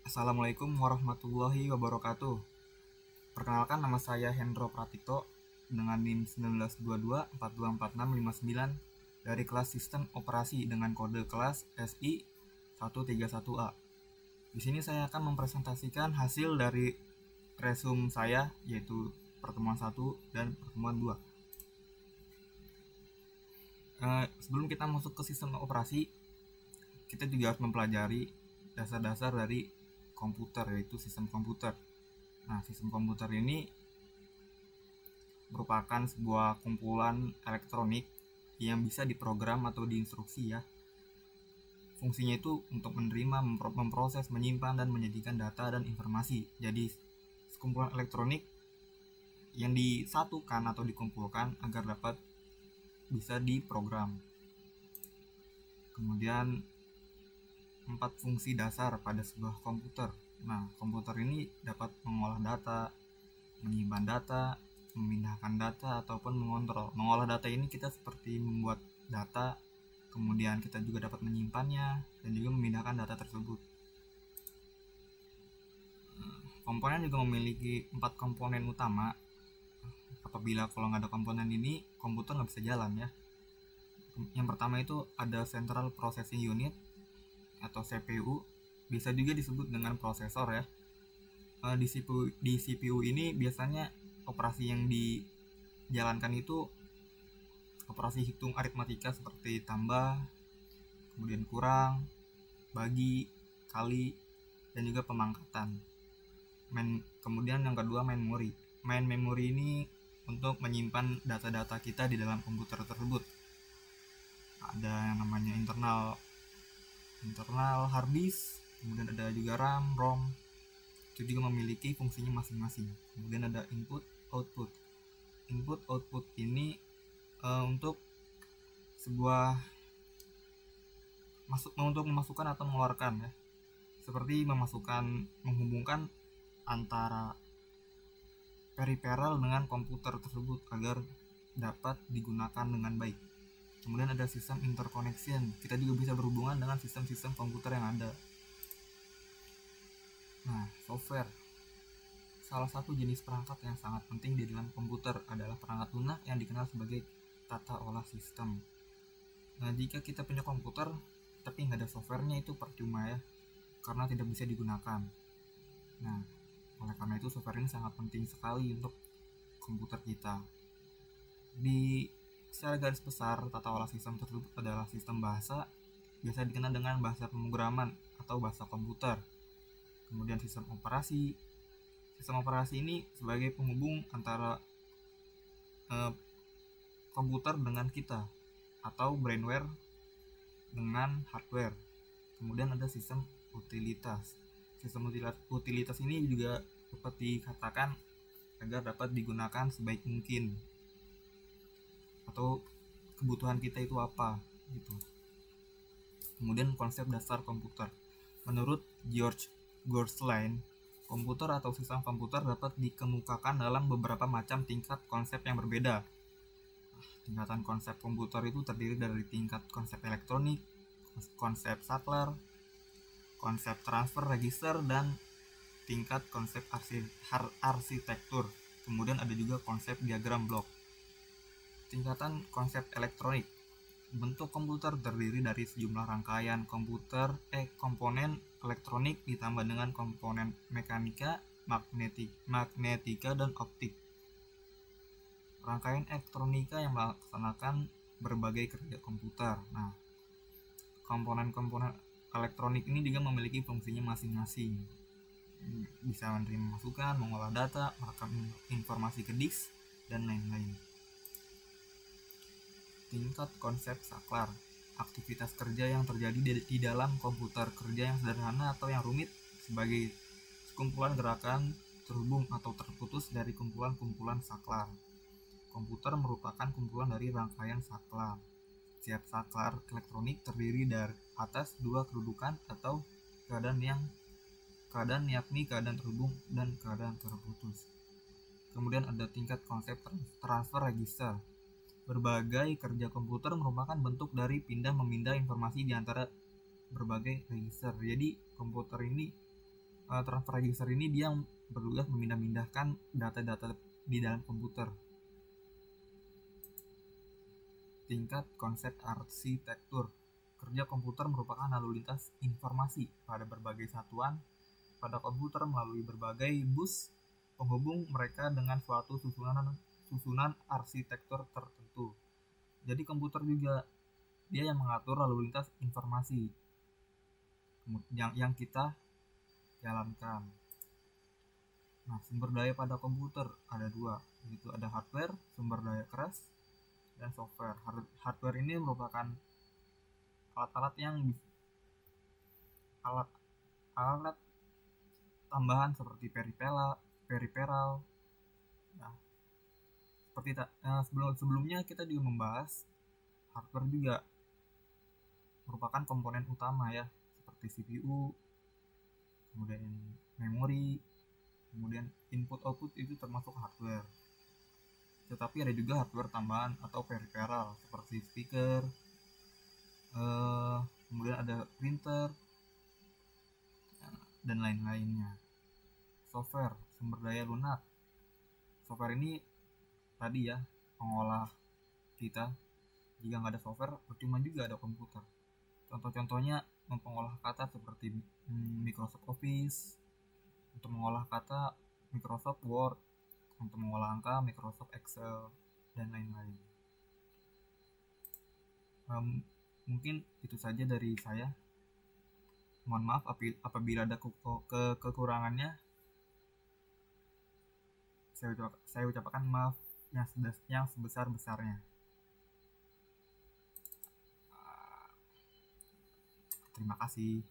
Assalamualaikum warahmatullahi wabarakatuh. Perkenalkan, nama saya Hendro Pratikto dengan NIM 1922424659 dari kelas Sistem Operasi dengan kode kelas SI 131A. Di sini saya akan mempresentasikan hasil dari resume saya, yaitu pertemuan 1 dan pertemuan 2. Sebelum kita masuk ke sistem operasi, kita juga harus mempelajari dasar-dasar dari komputer, yaitu sistem komputer. Nah, sistem komputer ini merupakan sebuah kumpulan elektronik yang bisa diprogram atau diinstruksi ya. Fungsinya itu untuk menerima, memproses, menyimpan, dan menjadikan data dan informasi. Jadi, sekumpulan elektronik yang disatukan atau dikumpulkan agar dapat bisa diprogram. Kemudian 4 fungsi dasar pada sebuah komputer. Nah, komputer ini dapat mengolah data, menyimpan data, memindahkan data, ataupun mengontrol. Mengolah data ini kita seperti membuat data, kemudian kita juga dapat menyimpannya dan juga memindahkan data tersebut. Komponen juga memiliki 4 komponen utama. Apabila kalau nggak ada komponen ini, komputer nggak bisa jalan ya. Yang pertama itu ada Central Processing Unit atau CPU, bisa juga disebut dengan prosesor ya. Di CPU ini biasanya operasi yang dijalankan itu operasi hitung aritmatika seperti tambah, kemudian kurang, bagi, kali, dan juga pemangkatan. Kemudian yang kedua memory. Main memory ini untuk menyimpan data-data kita di dalam komputer tersebut. Ada yang namanya internal hard disk, kemudian ada juga RAM, ROM. Itu juga memiliki fungsinya masing-masing. Kemudian ada input, output ini untuk sebuah untuk memasukkan atau mengeluarkan ya. Seperti menghubungkan antara peripheral dengan komputer tersebut agar dapat digunakan dengan baik. Kemudian ada sistem interconnection. Kita juga bisa berhubungan dengan sistem-sistem komputer yang ada. Nah, software. Salah satu jenis perangkat yang sangat penting di dalam komputer adalah perangkat lunak yang dikenal sebagai tata olah sistem. Nah, jika kita punya komputer tapi nggak ada softwarenya, itu percuma ya, karena tidak bisa digunakan. Nah, oleh karena itu software ini sangat penting sekali untuk komputer kita. Secara garis besar, tata olah sistem tersebut adalah sistem bahasa, biasa dikenal dengan bahasa pemrograman atau bahasa komputer. Kemudian sistem operasi. Sistem operasi ini sebagai penghubung antara komputer dengan kita, atau brainware dengan hardware. Kemudian ada sistem utilitas. Sistem utilitas ini juga dapat dikatakan agar dapat digunakan sebaik mungkin, atau kebutuhan kita itu apa gitu. Kemudian konsep dasar komputer. Menurut George Gorslein, komputer atau sistem komputer dapat dikemukakan dalam beberapa macam tingkat konsep yang berbeda. Tingkatan konsep komputer itu terdiri dari tingkat konsep elektronik, konsep saklar, konsep transfer register, dan tingkat konsep arsitektur. Kemudian ada juga konsep diagram blok. Tingkatan konsep elektronik. Bentuk komputer terdiri dari sejumlah rangkaian komponen elektronik ditambah dengan komponen mekanika, magnetika, dan optik. Rangkaian elektronika yang melaksanakan berbagai kerja komputer. Nah, komponen-komponen elektronik ini juga memiliki fungsinya masing-masing. Bisa menerima masukan, mengolah data, merekam informasi ke disk, dan lain-lain. Tingkat konsep saklar. Aktivitas kerja yang terjadi di dalam komputer, kerja yang sederhana atau yang rumit sebagai sekumpulan gerakan terhubung atau terputus dari kumpulan-kumpulan saklar. Komputer merupakan kumpulan dari rangkaian saklar. Setiap saklar elektronik terdiri dari atas dua kedudukan atau keadaan yakni keadaan terhubung dan keadaan terputus. Kemudian ada tingkat konsep transfer register. Berbagai kerja komputer merupakan bentuk dari pindah-memindah informasi di antara berbagai register. Jadi komputer ini transfer register ini dia bertugas memindah-mindahkan data-data di dalam komputer. Tingkat konsep arsitektur. Kerja komputer merupakan lalu lintas informasi pada berbagai satuan pada komputer melalui berbagai bus penghubung mereka dengan suatu susunan arsitektur tertentu. Jadi komputer juga dia yang mengatur lalu lintas informasi yang kita jalankan. Nah, sumber daya pada komputer ada dua, yaitu ada hardware, sumber daya keras, dan software. Hardware ini merupakan alat-alat alat tambahan seperti periperal. Nah, seperti sebelumnya kita juga membahas hardware juga merupakan komponen utama ya, seperti CPU, kemudian memori, kemudian input output itu termasuk hardware. Tetapi ada juga hardware tambahan atau periperal seperti speaker, kemudian ada printer dan lain-lainnya. Software, sumber daya lunak. Software ini tadi ya mengolah kita. Jika nggak ada software, percuma juga ada komputer. Contoh-contohnya mempengolah kata seperti Microsoft Office, untuk mengolah kata Microsoft Word, untuk mengolah angka Microsoft Excel, dan lain-lain. Mungkin itu saja dari saya. Mohon maaf apabila ada kekurangannya. Saya ucapkan maaf yang sebesar-besarnya. Terima kasih.